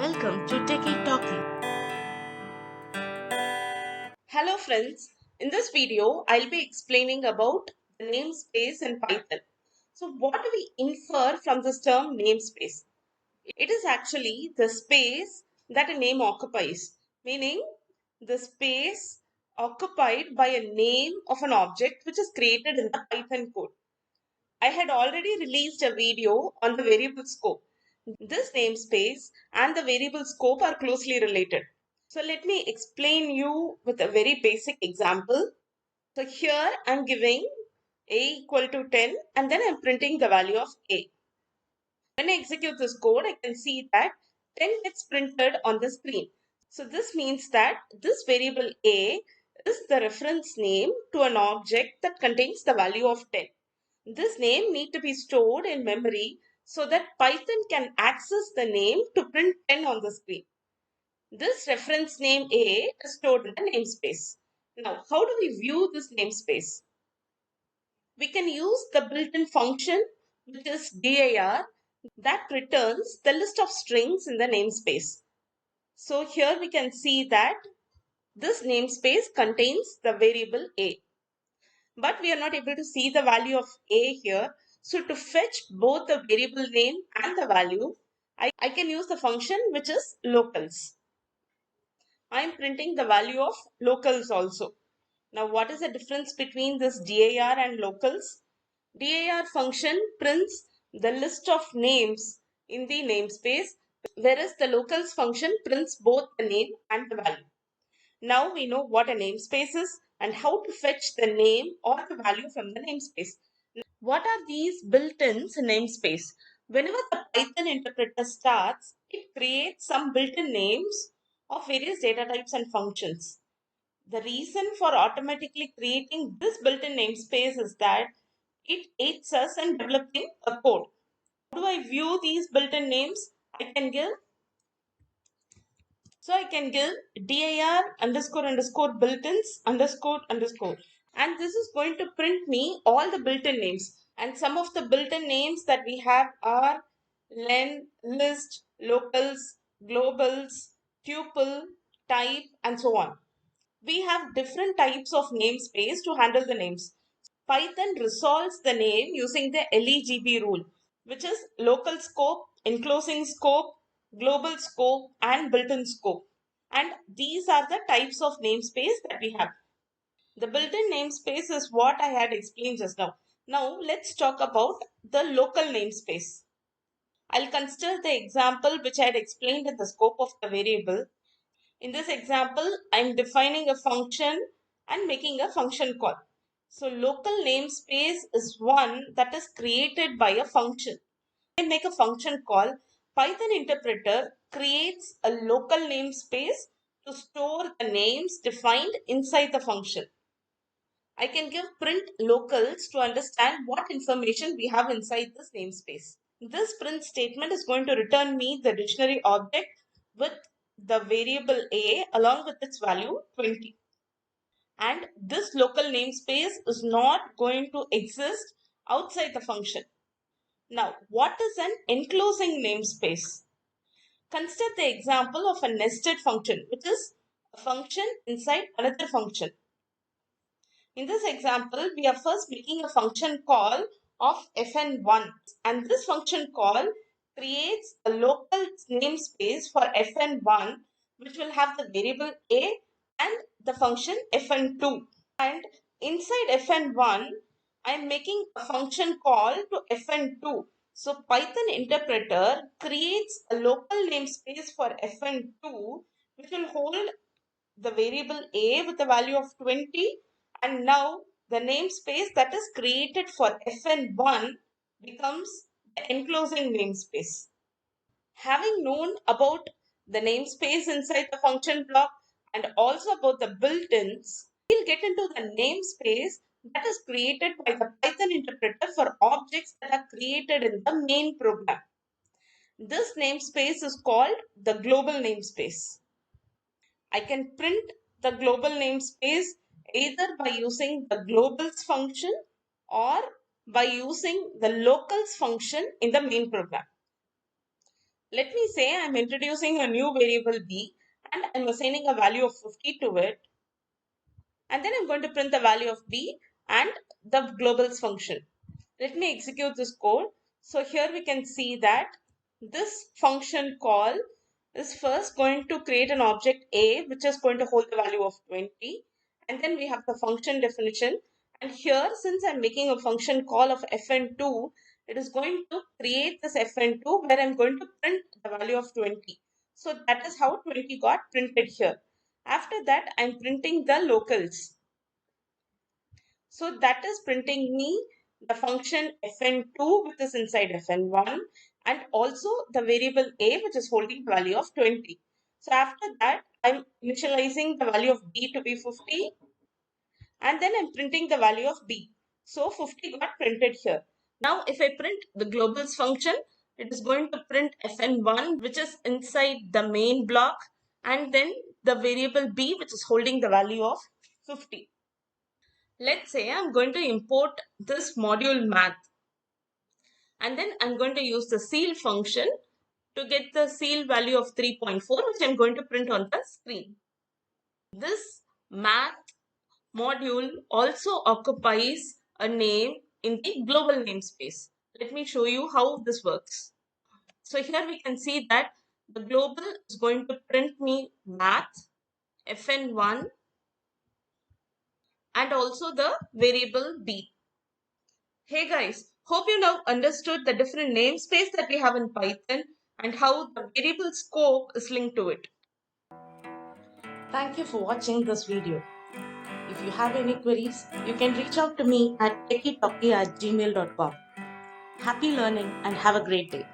Welcome to TechieTalkee. Hello friends, in this video I'll be explaining about the namespace in Python. So what do we infer from this term namespace? It is actually the space that a name occupies, meaning the space occupied by a name of an object which is created in the Python code. I had already released a video on the variable scope. This namespace and the variable scope are closely related. So let me explain you with a very basic example. So here I'm giving a equal to 10 and then I'm printing the value of a. When I execute this code, I can see that 10 gets printed on the screen. So this means that this variable a is the reference name to an object that contains the value of 10. This name need to be stored in memory so that Python can access the name to print 10 on the screen. This reference name A is stored in the namespace. Now, how do we view this namespace? We can use the built-in function which is dir that returns the list of strings in the namespace. So here we can see that this namespace contains the variable A. But we are not able to see the value of A here. So to fetch both the variable name and the value, I can use the function which is locals. I am printing the value of locals also. Now what is the difference between this dir and locals? Dir function prints the list of names in the namespace, whereas the locals function prints both the name and the value. Now we know what a namespace is and how to fetch the name or the value from the namespace. What are these built-ins in namespace? Whenever the Python interpreter starts, it creates some built-in names of various data types and functions. The reason for automatically creating this built-in namespace is that it aids us in developing a code. How do I view these built-in names? I can give dir underscore underscore built-ins underscore underscore. And this is going to print me all the built-in names. And some of the built-in names that we have are len, list, locals, globals, tuple, type, and so on. We have different types of namespace to handle the names. Python resolves the name using the LEGB rule, which is local scope, enclosing scope, global scope, and built-in scope. And these are the types of namespace that we have. The built-in namespace is what I had explained just now. Now let's talk about the local namespace. I'll consider the example which I had explained in the scope of the variable. In this example, I'm defining a function and making a function call. So local namespace is one that is created by a function. When I make a function call, Python interpreter creates a local namespace to store the names defined inside the function. I can give print locals to understand what information we have inside this namespace. This print statement is going to return me the dictionary object with the variable a along with its value 20. And this local namespace is not going to exist outside the function. Now, what is an enclosing namespace? Consider the example of a nested function, which is a function inside another function. In this example, we are first making a function call of fn1, and this function call creates a local namespace for fn1 which will have the variable a and the function fn2. And inside fn1, I am making a function call to fn2. So Python interpreter creates a local namespace for fn2 which will hold the variable a with the value of 20, and now the namespace that is created for fn1 becomes the enclosing namespace. Having known about the namespace inside the function block and also about the built-ins, we'll get into the namespace that is created by the Python interpreter for objects that are created in the main program. This namespace is called the global namespace. I can print the global namespace either by using the globals function or by using the locals function in the main program. Let me say I'm introducing a new variable b and I'm assigning a value of 50 to it. And then I'm going to print the value of b and the globals function. Let me execute this code. So here we can see that this function call is first going to create an object A which is going to hold the value of 20, and then we have the function definition. And here, since I'm making a function call of fn2, it is going to create this fn2 where I'm going to print the value of 20. So that is how 20 got printed here. After that, I'm printing the locals. So that is printing me the function fn2 which is inside fn1, and also the variable a which is holding the value of 20. So after that, I'm initializing the value of b to be 50, and then I'm printing the value of b. So 50 got printed here. Now if I print the globals function, it is going to print fn1 which is inside the main block, and then the variable b which is holding the value of 50. Let's say I'm going to import this module math, and then I'm going to use the ceil function to get the ceil value of 3.4 which I'm going to print on the screen. This math module also occupies a name in the global namespace. Let me show you how this works. So here we can see that the global is going to print me math fn1 and also the variable b. Hey guys, hope you now understood the different namespace that we have in Python and how the variable scope is linked to it. Thank you for watching this video. If you have any queries, you can reach out to me at techietalkee@gmail.com. Happy learning and have a great day.